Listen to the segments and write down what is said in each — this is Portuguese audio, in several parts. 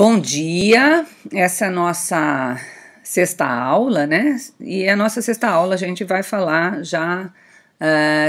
Bom dia, essa é a nossa sexta aula, né? E a nossa sexta aula a gente vai falar já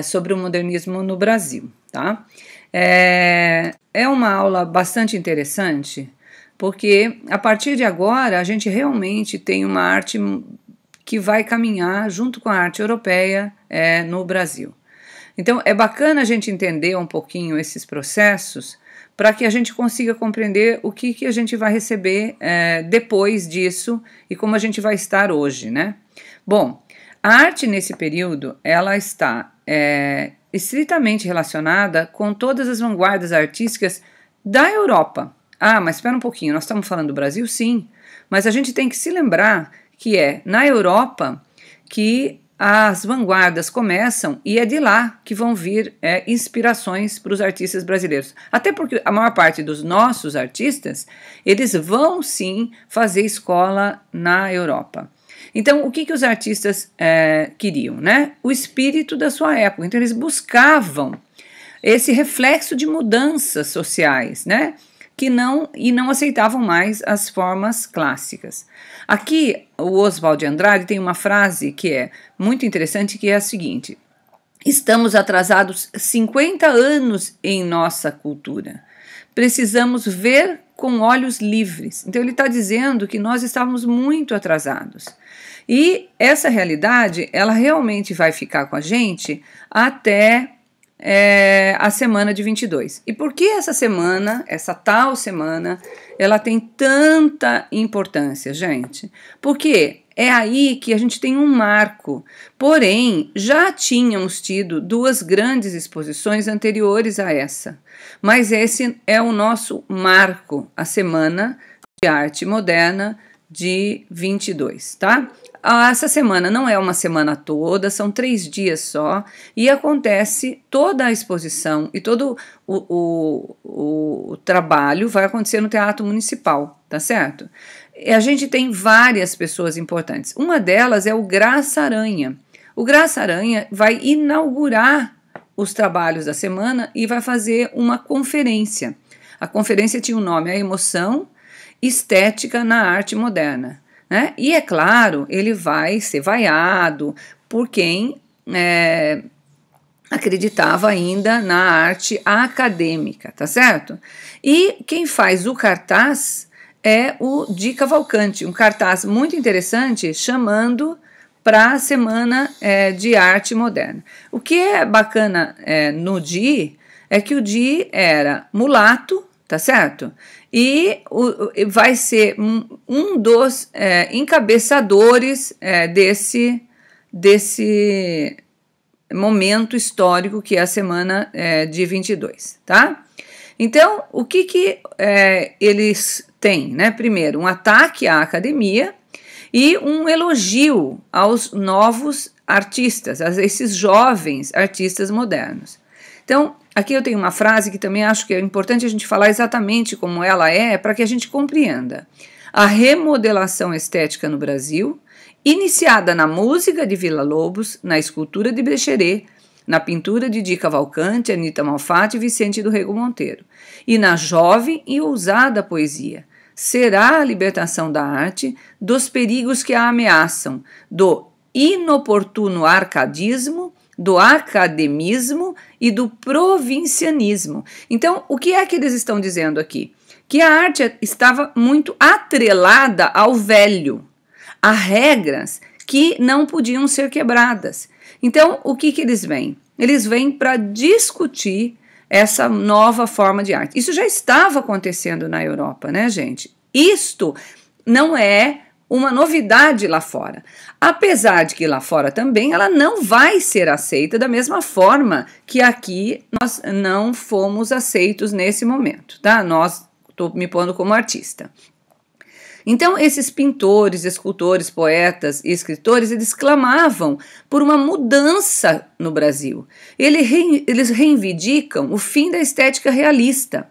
sobre o modernismo no Brasil, tá? É uma aula bastante interessante, porque a partir de agora a gente realmente tem uma arte que vai caminhar junto com a arte europeia no Brasil. Então é bacana a gente entender um pouquinho esses processos, para que a gente consiga compreender o que a gente vai receber depois disso e como a gente vai estar hoje, né? Bom, a arte nesse período, ela está estritamente relacionada com todas as vanguardas artísticas da Europa. Ah, mas espera um pouquinho, nós estamos falando do Brasil? Sim, mas a gente tem que se lembrar que é na Europa que as vanguardas começam e é de lá que vão vir inspirações para os artistas brasileiros. Até porque a maior parte dos nossos artistas, eles vão sim fazer escola na Europa. Então, o que os artistas queriam, né? O espírito da sua época. Então, eles buscavam esse reflexo de mudanças sociais, né? E não aceitavam mais as formas clássicas. Aqui, o Oswald de Andrade tem uma frase que é muito interessante, que é a seguinte: estamos atrasados 50 anos em nossa cultura. Precisamos ver com olhos livres. Então, ele está dizendo que nós estávamos muito atrasados. E essa realidade, ela realmente vai ficar com a gente até a semana de 22. E por que essa semana, essa tal semana, ela tem tanta importância, gente? Porque é aí que a gente tem um marco. Porém, já tínhamos tido duas grandes exposições anteriores a essa. Mas esse é o nosso marco, a Semana de Arte Moderna de 22, tá? Essa semana não é uma semana toda, são 3 dias só, e acontece toda a exposição e todo o trabalho vai acontecer no Teatro Municipal, tá certo? E a gente tem várias pessoas importantes. Uma delas é o Graça Aranha. O Graça Aranha vai inaugurar os trabalhos da semana e vai fazer uma conferência. A conferência tinha o nome A Emoção Estética na Arte Moderna. Né? E é claro, ele vai ser vaiado por quem acreditava ainda na arte acadêmica, tá certo? E quem faz o cartaz é o Di Cavalcanti, um cartaz muito interessante chamando para a Semana de Arte Moderna. O que é bacana no Di é que o Di era mulato, tá certo? E vai ser um dos encabeçadores desse momento histórico que é a Semana de 22, tá? Então, o que eles têm, né? Primeiro, um ataque à academia e um elogio aos novos artistas, a esses jovens artistas modernos. Então, aqui eu tenho uma frase que também acho que é importante a gente falar exatamente como ela para que a gente compreenda. A remodelação estética no Brasil, iniciada na música de Villa-Lobos, na escultura de Brecheret, na pintura de Di Cavalcanti, Anita Malfatti e Vicente do Rego Monteiro, e na jovem e ousada poesia. Será a libertação da arte dos perigos que a ameaçam, do inoportuno arcadismo, do academismo e do provincianismo. Então, o que é que eles estão dizendo aqui? Que a arte estava muito atrelada ao velho, a regras que não podiam ser quebradas. Então, o que eles vêm? Eles vêm para discutir essa nova forma de arte. Isso já estava acontecendo na Europa, né, gente? Isto não é uma novidade lá fora. Apesar de que lá fora também ela não vai ser aceita da mesma forma que aqui nós não fomos aceitos nesse momento, tá? Estou me pondo como artista. Então, esses pintores, escultores, poetas e escritores, eles clamavam por uma mudança no Brasil. Eles reivindicam o fim da estética realista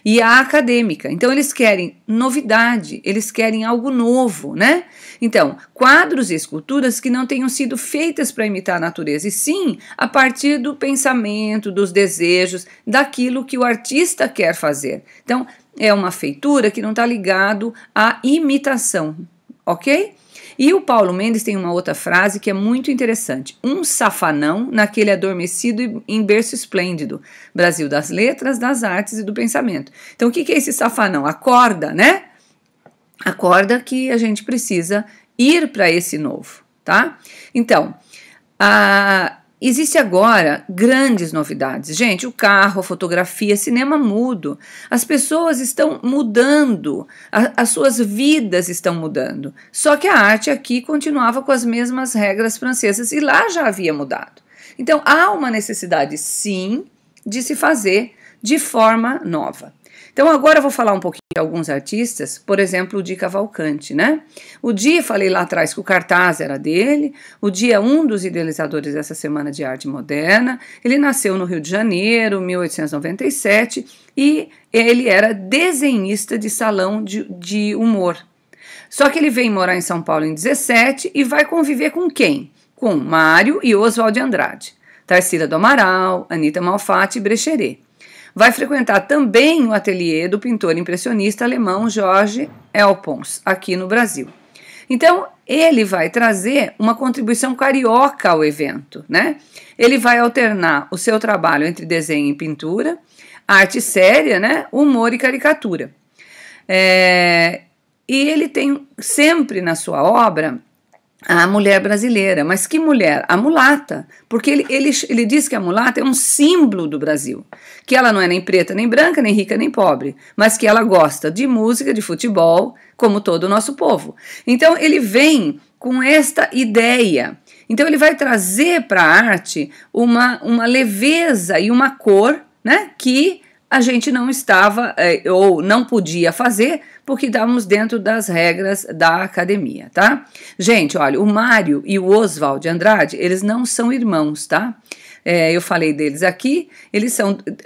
e a acadêmica. Então, eles querem novidade, eles querem algo novo, né? Então, quadros e esculturas que não tenham sido feitas para imitar a natureza, e sim a partir do pensamento, dos desejos, daquilo que o artista quer fazer. Então, é uma feitura que não está ligado à imitação, ok? E o Paulo Mendes tem uma outra frase que é muito interessante. Um safanão naquele adormecido em berço esplêndido. Brasil das letras, das artes e do pensamento. Então, o que é esse safanão? Acorda, né? Acorda que a gente precisa ir para esse novo, tá? Então, existe agora grandes novidades. Gente, o carro, a fotografia, cinema mudo. As pessoas estão mudando, as suas vidas estão mudando. Só que a arte aqui continuava com as mesmas regras francesas e lá já havia mudado. Então, há uma necessidade, sim, de se fazer de forma nova. Então, agora eu vou falar um pouquinho de alguns artistas, por exemplo, o Di Cavalcanti, né? O Di, falei lá atrás que o cartaz era dele, o Di é um dos idealizadores dessa Semana de Arte Moderna, ele nasceu no Rio de Janeiro, 1897, e ele era desenhista de salão de humor. Só que ele veio morar em São Paulo em 17 e vai conviver com quem? Com Mário e Oswald de Andrade, Tarsila do Amaral, Anita Malfatti e Brecheret. Vai frequentar também o ateliê do pintor impressionista alemão George Elpons, aqui no Brasil. Então, ele vai trazer uma contribuição carioca ao evento, né? Ele vai alternar o seu trabalho entre desenho e pintura, arte séria, né? Humor e caricatura. E ele tem sempre na sua obra a mulher brasileira. Mas que mulher? A mulata. Porque ele diz que a mulata é um símbolo do Brasil. Que ela não é nem preta, nem branca, nem rica, nem pobre. Mas que ela gosta de música, de futebol, como todo o nosso povo. Então ele vem com esta ideia. Então ele vai trazer para a arte uma leveza e uma cor, né, que a gente não estava ou não podia fazer porque estávamos dentro das regras da academia, tá? Gente, olha, o Mário e o Oswald de Andrade, eles não são irmãos, tá? Eu falei deles aqui, eles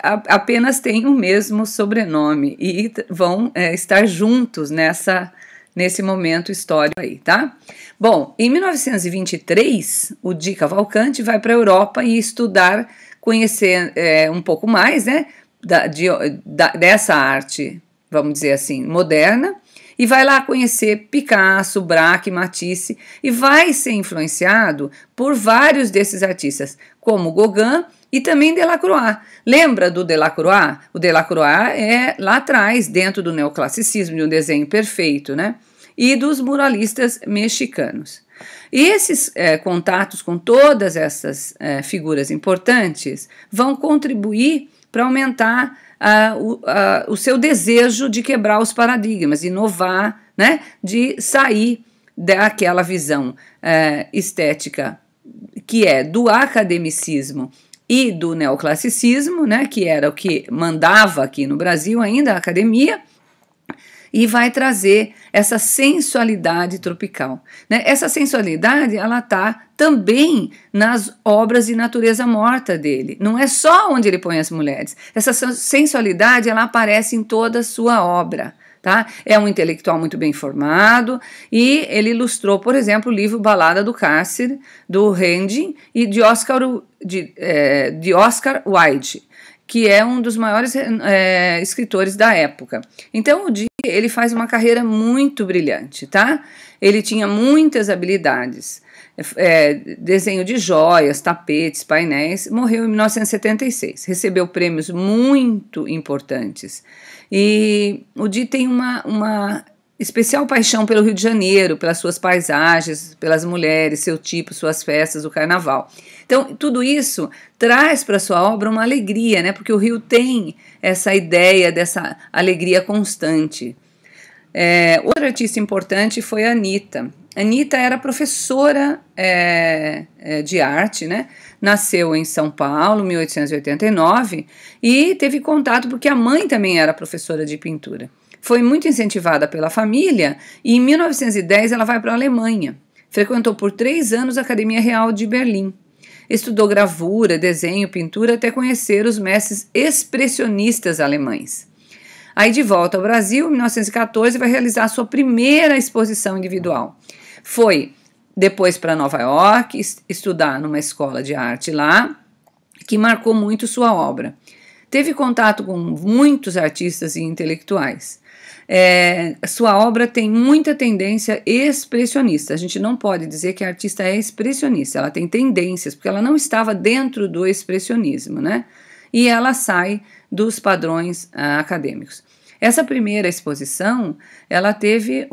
apenas têm o mesmo sobrenome e vão estar juntos nesse momento histórico aí, tá? Bom, em 1923, o Di Cavalcanti vai para a Europa e estudar, conhecer um pouco mais, né, dessa arte, vamos dizer assim, moderna, e vai lá conhecer Picasso, Braque, Matisse, e vai ser influenciado por vários desses artistas, como Gauguin e também Delacroix. Lembra do Delacroix? O Delacroix é lá atrás, dentro do neoclassicismo, de um desenho perfeito, né? E dos muralistas mexicanos. E esses contatos com todas essas figuras importantes vão contribuir para aumentar o seu desejo de quebrar os paradigmas, de inovar, né, de sair daquela visão estética que é do academicismo e do neoclassicismo, né, que era o que mandava aqui no Brasil ainda, a academia, e vai trazer essa sensualidade tropical, né? Essa sensualidade, ela está também nas obras de natureza morta dele. Não é só onde ele põe as mulheres. Essa sensualidade, ela aparece em toda a sua obra, tá? É um intelectual muito bem formado e ele ilustrou, por exemplo, o livro Balada do Cárcere, do Rending e de Oscar Wilde, que é um dos maiores escritores da época. Então, o Di, ele faz uma carreira muito brilhante, tá? Ele tinha muitas habilidades. Desenho de joias, tapetes, painéis. Morreu em 1976. Recebeu prêmios muito importantes. E o Di tem uma especial paixão pelo Rio de Janeiro, pelas suas paisagens, pelas mulheres, seu tipo, suas festas, o carnaval. Então, tudo isso traz para sua obra uma alegria, né? Porque o Rio tem essa ideia dessa alegria constante. Outra artista importante foi a Anita. Anita era professora de arte, né? Nasceu em São Paulo, 1889, e teve contato porque a mãe também era professora de pintura. Foi muito incentivada pela família e em 1910 ela vai para a Alemanha. Frequentou por 3 anos a Academia Real de Berlim. Estudou gravura, desenho, pintura até conhecer os mestres expressionistas alemães. Aí de volta ao Brasil, em 1914, vai realizar a sua primeira exposição individual. Foi depois para Nova York, estudar numa escola de arte lá, que marcou muito sua obra. teve contato com muitos artistas e intelectuais. Sua obra tem muita tendência expressionista. A gente não pode dizer que a artista é expressionista, ela tem tendências, porque ela não estava dentro do expressionismo, né? E ela sai dos padrões acadêmicos. Essa primeira exposição, ela teve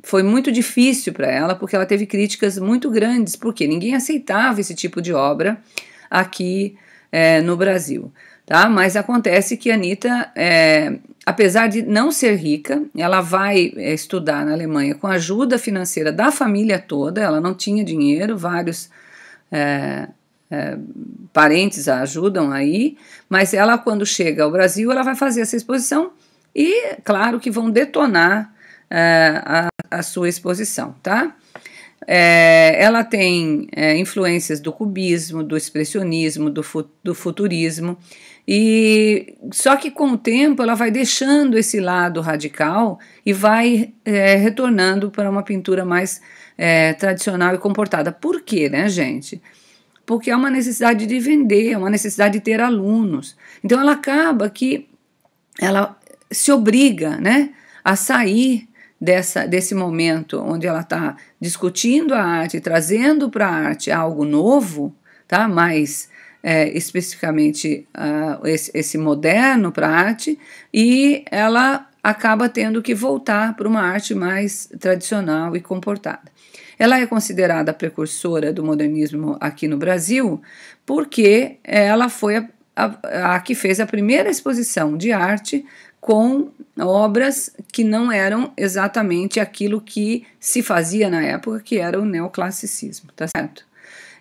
foi muito difícil para ela, porque ela teve críticas muito grandes, porque ninguém aceitava esse tipo de obra aqui no Brasil, tá? Mas acontece que a Anitta, apesar de não ser rica, ela vai estudar na Alemanha com a ajuda financeira da família toda, ela não tinha dinheiro, vários parentes a ajudam aí, mas ela, quando chega ao Brasil, ela vai fazer essa exposição e, claro, que vão detonar a sua exposição, tá? Ela tem influências do cubismo, do expressionismo, do futurismo, e só que com o tempo ela vai deixando esse lado radical e vai retornando para uma pintura mais tradicional e comportada. Por quê, né, gente? Porque é uma necessidade de vender, é uma necessidade de ter alunos. Então ela acaba que ela se obriga, né, a sair desse momento onde ela está discutindo a arte, trazendo para a arte algo novo, tá? Mais especificamente esse moderno para a arte, e ela acaba tendo que voltar para uma arte mais tradicional e comportada. Ela é considerada a precursora do modernismo aqui no Brasil porque ela foi a que fez a primeira exposição de arte com obras que não eram exatamente aquilo que se fazia na época, que era o neoclassicismo, tá certo?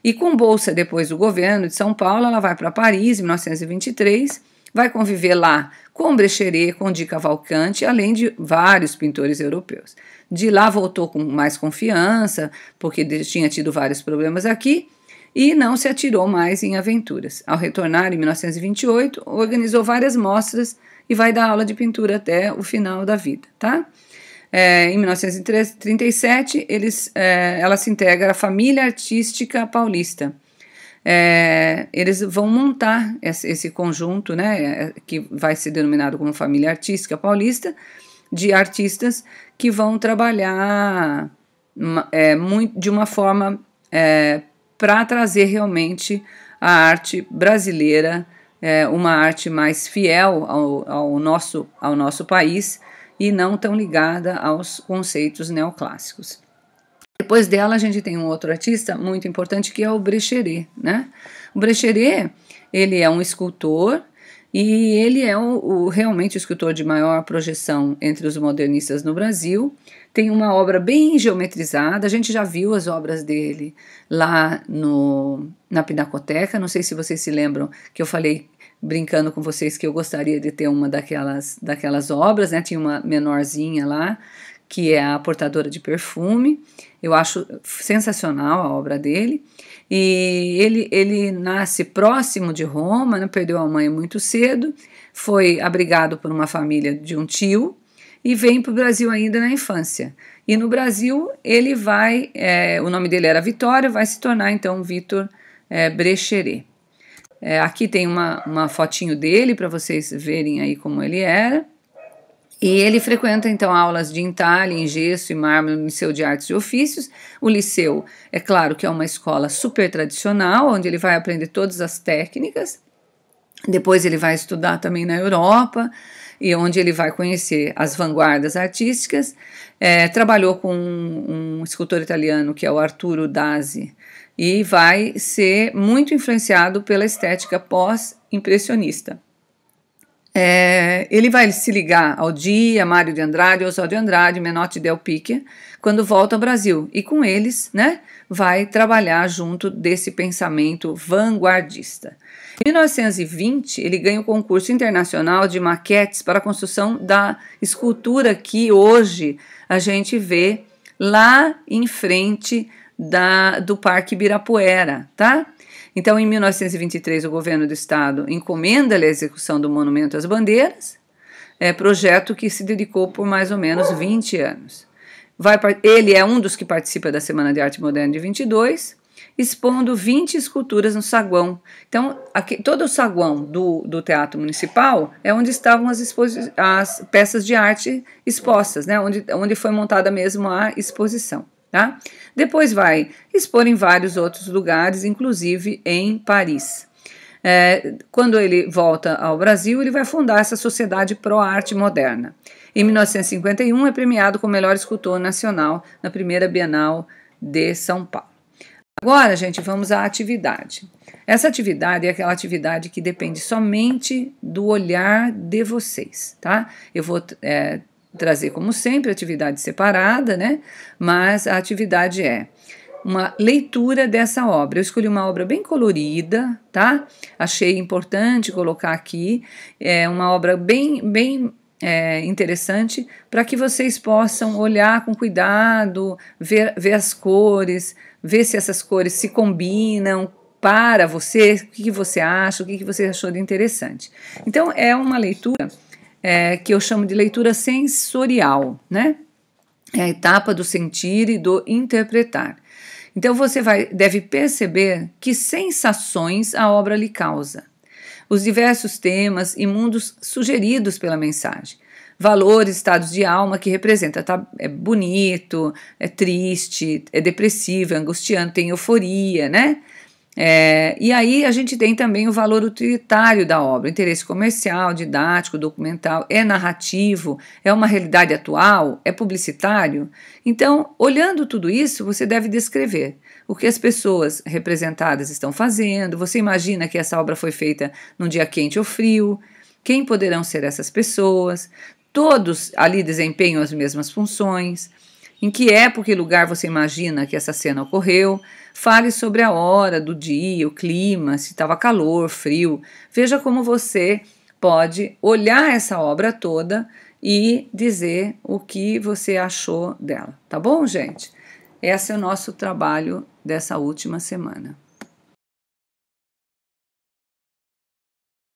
E com bolsa depois do governo de São Paulo, ela vai para Paris em 1923, vai conviver lá com Brecheret, com Di Cavalcanti, além de vários pintores europeus. De lá voltou com mais confiança, porque tinha tido vários problemas aqui, e não se atirou mais em aventuras. Ao retornar em 1928, organizou várias mostras e vai dar aula de pintura até o final da vida, tá? Em 1937, ela se integra à Família Artística Paulista. Eles vão montar esse conjunto, né, que vai ser denominado como Família Artística Paulista, de artistas que vão trabalhar de uma forma para trazer realmente a arte brasileira, uma arte mais fiel ao nosso país e não tão ligada aos conceitos neoclássicos. Depois dela, a gente tem um outro artista muito importante, que é o Brecheret, né? O Brecheret, ele é um escultor e ele é realmente o escultor de maior projeção entre os modernistas no Brasil. Tem uma obra bem geometrizada, a gente já viu as obras dele lá na Pinacoteca. Não sei se vocês se lembram que eu falei, brincando com vocês, que eu gostaria de ter uma daquelas obras, né? Tinha uma menorzinha lá, que é a Portadora de Perfume. Eu acho sensacional a obra dele. E ele nasce próximo de Roma, né? Perdeu a mãe muito cedo, foi abrigado por uma família de um tio e vem para o Brasil ainda na infância. E no Brasil ele vai, o nome dele era Vitório, vai se tornar então Victor Brecheret. Aqui tem uma fotinho dele para vocês verem aí como ele era. E ele frequenta, então, aulas de entalhe, em gesso e mármore no Liceu de Artes e Ofícios. O liceu, é claro que é uma escola super tradicional, onde ele vai aprender todas as técnicas. Depois ele vai estudar também na Europa, e onde ele vai conhecer as vanguardas artísticas. Trabalhou com um escultor italiano, que é o Arturo Dasi, e vai ser muito influenciado pela estética pós-impressionista. Ele vai se ligar ao Dia, Mário de Andrade, Oswald de Andrade, Menotti e Del Picchia, quando volta ao Brasil. E com eles, né, vai trabalhar junto desse pensamento vanguardista. Em 1920, ele ganha o concurso internacional de maquetes para a construção da escultura que hoje a gente vê lá em frente do Parque Ibirapuera, tá? Então, em 1923, o governo do estado encomenda-lhe a execução do Monumento às Bandeiras, projeto que se dedicou por mais ou menos 20 anos. Ele é um dos que participa da Semana de Arte Moderna de 22, expondo 20 esculturas no saguão. Então, aqui, todo o saguão do Teatro Municipal é onde estavam as peças de arte expostas, né? Onde foi montada mesmo a exposição. Tá? Depois vai expor em vários outros lugares, inclusive em Paris. Quando ele volta ao Brasil, ele vai fundar essa Sociedade Pro Arte Moderna. Em 1951, é premiado como melhor escultor nacional na primeira Bienal de São Paulo. Agora, gente, vamos à atividade. Essa atividade é aquela atividade que depende somente do olhar de vocês, tá? Eu vou trazer, como sempre, atividade separada, né? Mas a atividade é uma leitura dessa obra. Eu escolhi uma obra bem colorida, tá? Achei importante colocar aqui. É uma obra bem interessante para que vocês possam olhar com cuidado, ver as cores, ver se essas cores se combinam para você, o que você acha, o que você achou de interessante. Então, é uma leitura que eu chamo de leitura sensorial, né? É a etapa do sentir e do interpretar. Então, você deve perceber que sensações a obra lhe causa, os diversos temas e mundos sugeridos pela mensagem, valores, estados de alma que representa, tá? É bonito, é triste, é depressivo, é angustiante, tem euforia, né? E aí a gente tem também o valor utilitário da obra, interesse comercial, didático, documental, é narrativo, é uma realidade atual, é publicitário. Então, olhando tudo isso, você deve descrever o que as pessoas representadas estão fazendo. Você imagina que essa obra foi feita num dia quente ou frio, quem poderão ser essas pessoas, todos ali desempenham as mesmas funções. Em que época e lugar você imagina que essa cena ocorreu? Fale sobre a hora do dia, o clima, se estava calor, frio. Veja como você pode olhar essa obra toda e dizer o que você achou dela. Tá bom, gente? Esse é o nosso trabalho dessa última semana.